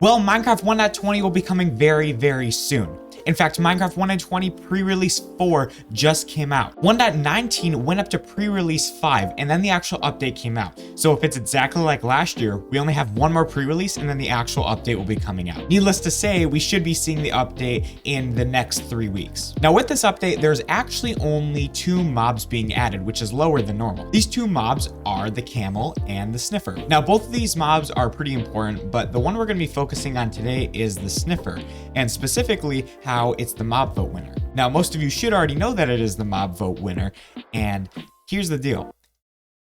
Well, Minecraft 1.20 will be coming very, very soon. In fact, Minecraft 1.20 pre-release 4 just came out. 1.19 went up to pre-release 5, and then the actual update came out. So if it's exactly like last year, we only have one more pre-release, and then the actual update will be coming out. Needless to say, we should be seeing the update in the next 3 weeks. Now with this update, there's actually only 2 mobs being added, which is lower than normal. These 2 mobs are the camel and the sniffer. Now both of these mobs are pretty important, but the one we're going to be focusing on today is the sniffer, and specifically how it's the mob vote winner. Now, most of you should already know that it is the mob vote winner, and here's the deal.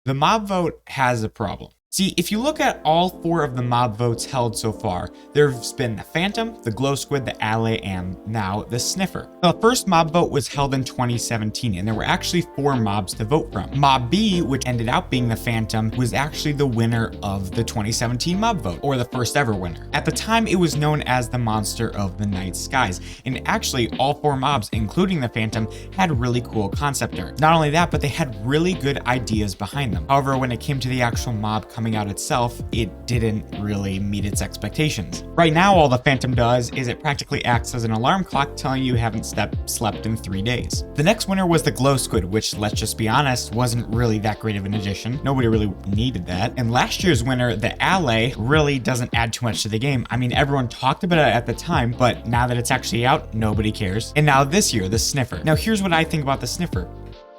The mob vote has a problem. See, if you look at all 4 of the mob votes held so far, there's been the Phantom, the Glow Squid, the Alley, and now the Sniffer. The first mob vote was held in 2017, and there were actually 4 mobs to vote from. Mob B, which ended up being the Phantom, was actually the winner of the 2017 mob vote, or the first ever winner. At the time, it was known as the Monster of the Night Skies, and actually all 4 mobs, including the Phantom, had really cool concept art. Not only that, but they had really good ideas behind them. However, when it came to the actual mob coming out itself, it didn't really meet its expectations. Right now, all the Phantom does is it practically acts as an alarm clock telling you haven't slept in 3 days. The next winner was the Glow Squid, which, let's just be honest, wasn't really that great of an addition. Nobody really needed that. And last year's winner, the Alley, really doesn't add too much to the game. I mean, everyone talked about it at the time, but now that it's actually out, nobody cares. And now this year, the Sniffer. Now here's what I think about the Sniffer.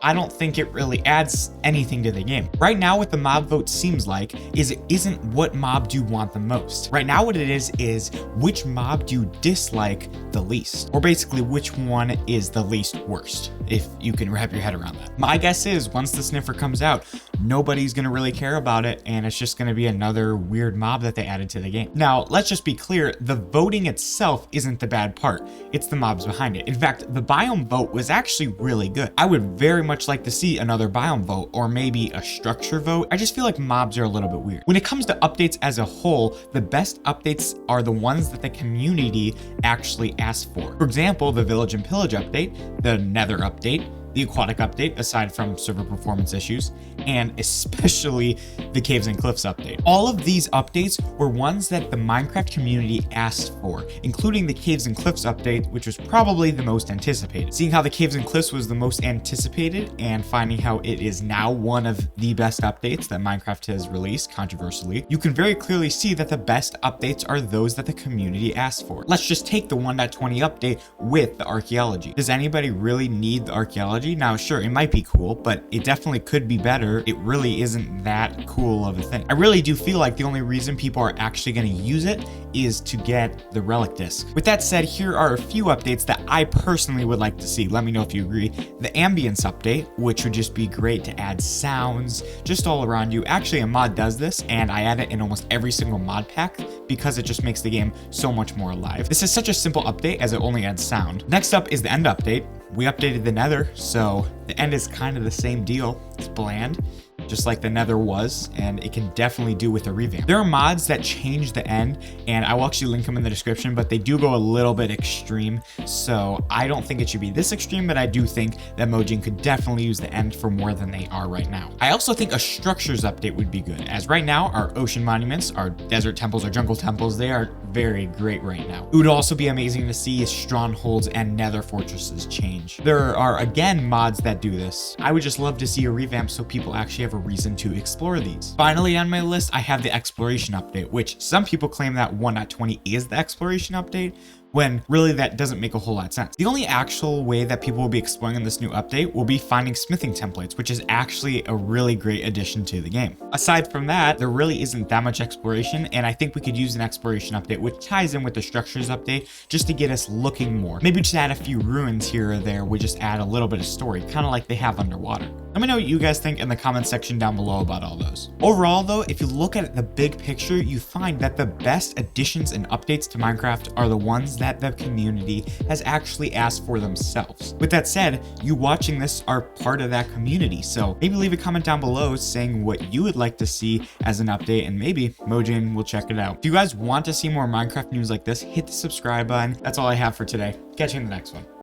I don't think it really adds anything to the game. Right now, what the mob vote seems like is it isn't what mob do you want the most. Right now, what it is which mob do you dislike the least? Or basically, which one is the least worst, if you can wrap your head around that. My guess is once the Sniffer comes out, nobody's gonna really care about it, and it's just gonna be another weird mob that they added to the game. Now, let's just be clear, the voting itself isn't the bad part. It's the mobs behind it. In fact, the biome vote was actually really good. I would very much like to see another biome vote, or maybe a structure vote. I just feel like mobs are a little bit weird. When it comes to updates as a whole, the best updates are the ones that the community actually asked for. For example, the Village and Pillage update, the Nether update, the Aquatic update, aside from server performance issues, and especially the Caves and Cliffs update. All of these updates were ones that the Minecraft community asked for, including the Caves and Cliffs update, which was probably the most anticipated. Seeing how the Caves and Cliffs was the most anticipated, and finding how it is now one of the best updates that Minecraft has released, controversially, you can very clearly see that the best updates are those that the community asked for. Let's just take the 1.20 update with the archaeology. Does anybody really need the archaeology? Now, sure, it might be cool, but it definitely could be better. It really isn't that cool of a thing. I really do feel like the only reason people are actually going to use it is to get the relic disc. With that said, here are a few updates that I personally would like to see. Let me know if you agree. The ambience update, which would just be great to add sounds just all around you. Actually, a mod does this, and I add it in almost every single mod pack because it just makes the game so much more alive. This is such a simple update as it only adds sound. Next up is the end update. We updated the Nether, so the end is kind of the same deal. It's bland, just like the Nether was, and it can definitely do with a revamp. There are mods that change the end, and I will actually link them in the description, but they do go a little bit extreme, so I don't think it should be this extreme, but I do think that Mojang could definitely use the end for more than they are right now. I also think a structures update would be good, as right now our ocean monuments, our desert temples, our jungle temples, they are very great right now. It would also be amazing to see strongholds and nether fortresses change. There are again mods that do this. I would just love to see a revamp so people actually have a reason to explore these. Finally on my list, I have the exploration update, which some people claim that 1.20 is the exploration update, when really that doesn't make a whole lot of sense. The only actual way that people will be exploring in this new update will be finding smithing templates, which is actually a really great addition to the game. Aside from that, there really isn't that much exploration, and I think we could use an exploration update which ties in with the structures update just to get us looking more. Maybe just add a few ruins here or there, we just add a little bit of story, kind of like they have underwater. Let me know what you guys think in the comment section down below about all those. Overall though, if you look at the big picture, you find that the best additions and updates to Minecraft are the ones that the community has actually asked for themselves. With that said, you watching this are part of that community, so maybe leave a comment down below saying what you would like to see as an update, and maybe Mojang will check it out. If you guys want to see more Minecraft news like this, hit the subscribe button. That's all I have for today. Catch you in the next one.